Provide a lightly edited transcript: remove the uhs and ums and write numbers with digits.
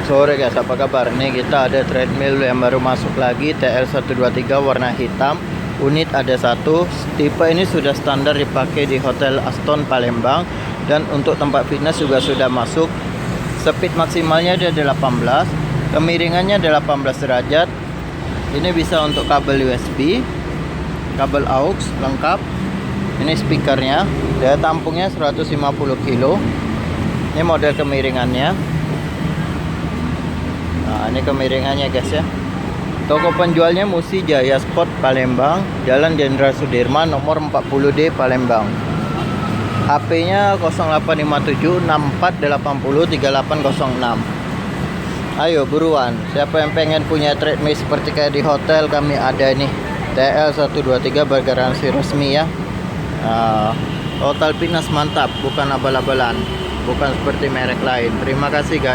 Sore guys, apa kabar? Nih kita ada treadmill yang baru masuk lagi, TL123 warna hitam. Unit ada satu. Tipe ini sudah standar dipakai di Hotel Aston Palembang. Dan untuk tempat fitness juga sudah masuk. Speed maksimalnya dia 18. Kemiringannya 18 derajat. Ini bisa untuk kabel USB, kabel aux lengkap. Ini speakernya. Daya tampungnya 150 kilo. Ini model kemiringannya. Nah, ini kemiringannya guys ya. Toko penjualnya Musi Jaya Sport Palembang, Jalan Jenderal Sudirman nomor 40D Palembang. HP-nya 0857 6480 3806. Ayo buruan, siapa yang pengen punya treadmill seperti kayak di hotel, kami ada nih. TL123 bergaransi resmi ya. Total fitness mantap, bukan abal-abalan, bukan seperti merek lain. Terima kasih guys.